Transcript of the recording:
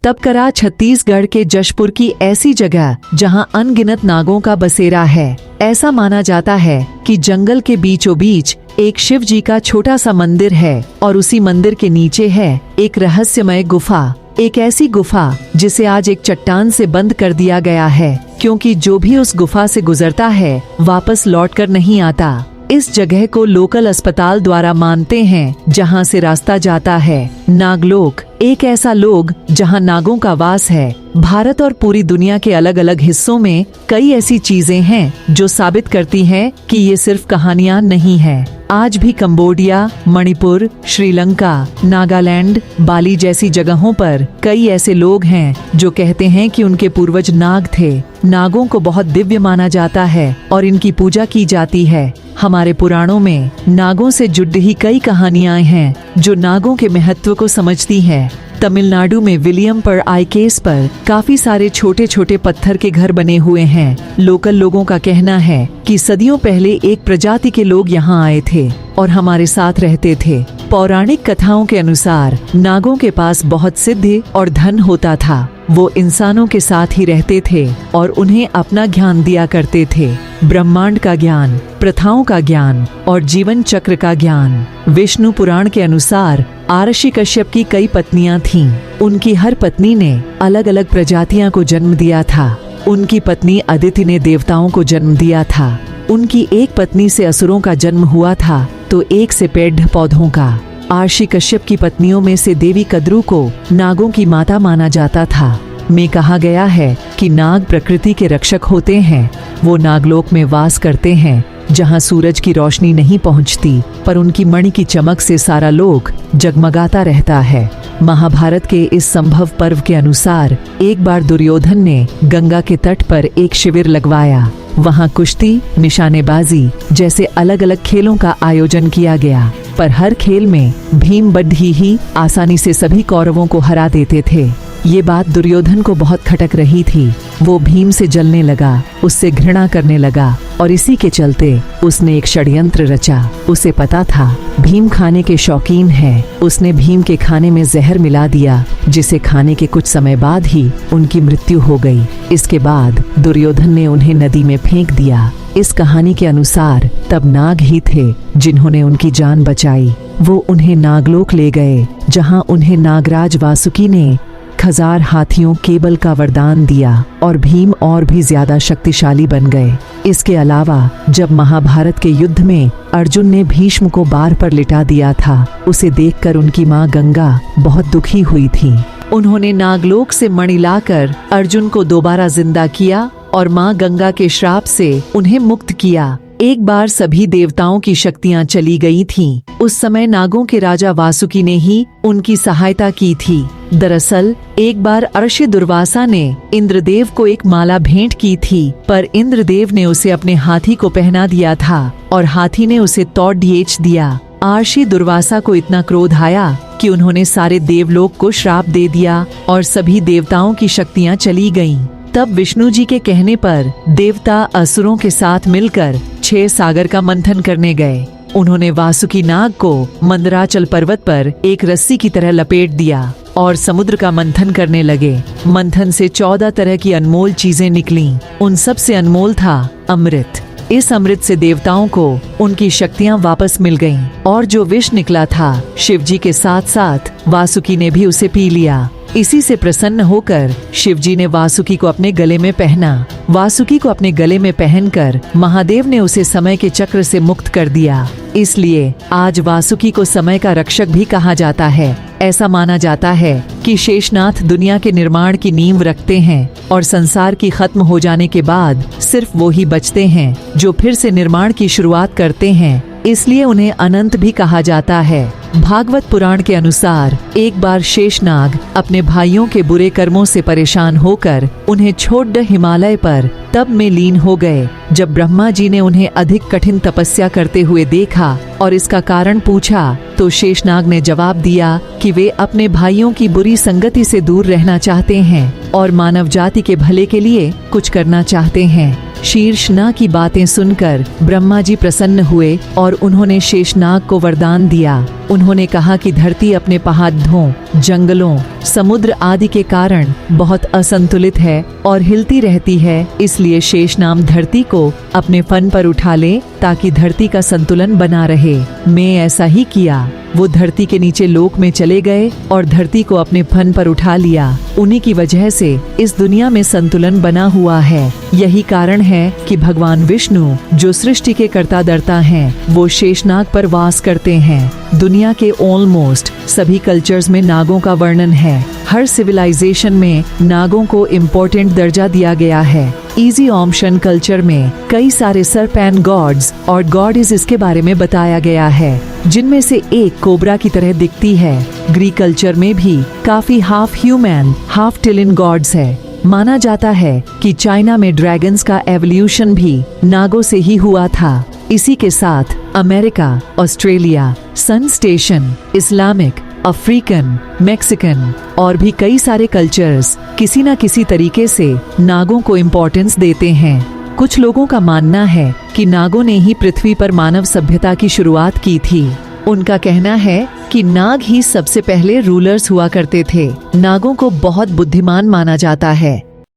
तब करा छत्तीसगढ़ के जशपुर की ऐसी जगह जहां अनगिनत नागों का बसेरा है। ऐसा माना जाता है कि जंगल के बीचों बीच एक शिव जी का छोटा सा मंदिर है और उसी मंदिर के नीचे है एक रहस्यमय गुफा। एक ऐसी गुफा जिसे आज एक चट्टान से बंद कर दिया गया है, क्योंकि जो भी उस गुफा से गुजरता है वापस लौटकर नहीं आता। इस जगह को लोकल अस्पताल द्वारा मानते हैं, जहां से रास्ता जाता है नागलोक, एक ऐसा लोक जहां नागों का वास है। भारत और पूरी दुनिया के अलग अलग हिस्सों में कई ऐसी चीजें हैं जो साबित करती हैं कि ये सिर्फ कहानियां नहीं है। आज भी कंबोडिया, मणिपुर, श्रीलंका, नागालैंड, बाली जैसी जगहों पर कई ऐसे लोग हैं जो कहते हैं कि उनके पूर्वज नाग थे। नागों को बहुत दिव्य माना जाता है और इनकी पूजा की जाती है। हमारे पुराणों में नागों से जुड़ी ही कई कहानियां हैं जो नागों के महत्व को समझती है। तमिलनाडु में विलियम पर आइकेस पर काफी सारे छोटे छोटे पत्थर के घर बने हुए हैं। लोकल लोगों का कहना है कि सदियों पहले एक प्रजाति के लोग यहाँ आए थे और हमारे साथ रहते थे। पौराणिक कथाओं के अनुसार नागों के पास बहुत सिद्धि और धन होता था। वो इंसानों के साथ ही रहते थे और उन्हें अपना ज्ञान दिया करते थे। ब्रह्मांड का ज्ञान, प्रथाओं का ज्ञान और जीवन चक्र का ज्ञान। विष्णु पुराण के अनुसार आर्षि कश्यप की कई पत्नियां थीं। उनकी हर पत्नी ने अलग अलग प्रजातियां को जन्म दिया था। उनकी पत्नी अदिति ने देवताओं को जन्म दिया था। उनकी एक पत्नी से असुरों का जन्म हुआ था तो एक से पेड़ पौधों का। आर्षि कश्यप की पत्नियों में से देवी कद्रू को नागों की माता माना जाता था। में कहा गया है कि नाग प्रकृति के रक्षक होते हैं। वो नागलोक में वास करते हैं जहां सूरज की रोशनी नहीं पहुंचती, पर उनकी मणि की चमक से सारा लोक जगमगाता रहता है। महाभारत के इस संभव पर्व के अनुसार एक बार दुर्योधन ने गंगा के तट पर एक शिविर लगवाया। वहां कुश्ती, निशानेबाजी जैसे अलग अलग खेलों का आयोजन किया गया, पर हर खेल में भीम बड्ढी ही आसानी से सभी कौरवों को हरा देते थे। ये बात दुर्योधन को बहुत खटक रही थी। वो भीम से जलने लगा, उससे घृणा करने लगा और इसी के चलते उसने एक षड्यंत्र रचा। उसे पता था भीम खाने के शौकीन है। उसने भीम के खाने में जहर मिला दिया, जिसे खाने के कुछ समय बाद ही उनकी मृत्यु हो गई। इसके बाद दुर्योधन ने उन्हें नदी में फेंक दिया। इस कहानी के अनुसार तब नाग ही थे जिन्होंने उनकी जान बचाई। वो उन्हें नागलोक ले गए, जहां उन्हें नागराज वासुकी ने 1000 हाथियों के बल का वरदान दिया और भीम और भी ज्यादा शक्तिशाली बन गए। इसके अलावा जब महाभारत के युद्ध में अर्जुन ने भीष्म को बार पर लिटा दिया था, उसे देखकर उनकी मां गंगा बहुत दुखी हुई थी। उन्होंने नागलोक से मणि लाकर अर्जुन को दोबारा जिंदा किया और मां गंगा के श्राप से उन्हें मुक्त किया। एक बार सभी देवताओं की शक्तियां चली गई थीं। उस समय नागों के राजा वासुकी ने ही उनकी सहायता की थी। दरअसल एक बार अर्षि दुर्वासा ने इंद्रदेव को एक माला भेंट की थी, पर इंद्रदेव ने उसे अपने हाथी को पहना दिया था और हाथी ने उसे तोड़ बेच दिया। अर्षि दुर्वासा को इतना क्रोध आया कि उन्होंने सारे देवलोक को श्राप दे दिया और सभी देवताओं की शक्तियां चली गईं। तब विष्णु जी के कहने पर देवता असुरों के साथ मिलकर 6 सागर का मंथन करने गए। उन्होंने वासुकी नाग को मंदराचल पर्वत पर एक रस्सी की तरह लपेट दिया और समुद्र का मंथन करने लगे। मंथन से 14 तरह की अनमोल चीजें निकलीं। उन सब से अनमोल था अमृत। इस अमृत से देवताओं को उनकी शक्तियां वापस मिल गईं और जो विष निकला था, शिवजी के साथ साथ वासुकी ने भी उसे पी लिया। इसी से प्रसन्न होकर शिवजी ने वासुकी को अपने गले में पहना। वासुकी को अपने गले में पहनकर महादेव ने उसे समय के चक्र से मुक्त कर दिया। इसलिए आज वासुकी को समय का रक्षक भी कहा जाता है। ऐसा माना जाता है कि शेषनाथ दुनिया के निर्माण की नींव रखते हैं और संसार की खत्म हो जाने के बाद सिर्फ वो ही बचते हैं जो फिर से निर्माण की शुरुआत करते हैं। इसलिए उन्हें अनंत भी कहा जाता है। भागवत पुराण के अनुसार एक बार शेषनाग अपने भाइयों के बुरे कर्मों से परेशान होकर उन्हें छोड़ हिमालय पर तप में लीन हो गए। जब ब्रह्मा जी ने उन्हें अधिक कठिन तपस्या करते हुए देखा और इसका कारण पूछा, तो शेषनाग ने जवाब दिया कि वे अपने भाइयों की बुरी संगति से दूर रहना चाहते हैं और मानव जाति के भले के लिए कुछ करना चाहते हैं। शीर्षनाग की बातें सुनकर ब्रह्मा जी प्रसन्न हुए और उन्होंने शेषनाग को वरदान दिया। उन्होंने कहा कि धरती अपने पहाड़ों, जंगलों, समुद्र आदि के कारण बहुत असंतुलित है और हिलती रहती है, इसलिए शेषनाग धरती को अपने फन पर उठा ले ताकि धरती का संतुलन बना रहे। मैं ऐसा ही किया। वो धरती के नीचे लोक में चले गए और धरती को अपने फन पर उठा लिया। उन्हीं की वजह से इस दुनिया में संतुलन बना हुआ है। यही कारण है कि भगवान विष्णु जो सृष्टि के कर्ता धर्ता हैं, वो शेषनाग पर वास करते हैं। दुनिया के ऑलमोस्ट सभी कल्चर्स में नागों का वर्णन है। हर सिविलाइजेशन में नागों को इम्पोर्टेंट दर्जा दिया गया है। इजी ऑप्शन कल्चर में कई सारे सर्पेंट गॉड्स और गॉडेस के बारे में बताया गया है, जिनमें से एक कोबरा की तरह दिखती है। ग्रीक कल्चर में भी काफी हाफ ह्यूमन हाफ टिलिन गॉड्स है। माना जाता है कि चाइना में ड्रैगन्स का एवोल्यूशन भी नागों से ही हुआ था। इसी के साथ अमेरिका, ऑस्ट्रेलिया, सन स्टेशन, इस्लामिक, अफ्रीकन, मैक्सिकन और भी कई सारे कल्चर्स किसी न किसी तरीके से नागों को इम्पोर्टेंस देते हैं। कुछ लोगों का मानना है कि नागों ने ही पृथ्वी पर मानव सभ्यता की शुरुआत की थी। उनका कहना है कि नाग ही सबसे पहले रूलर्स हुआ करते थे। नागों को बहुत बुद्धिमान माना जाता है।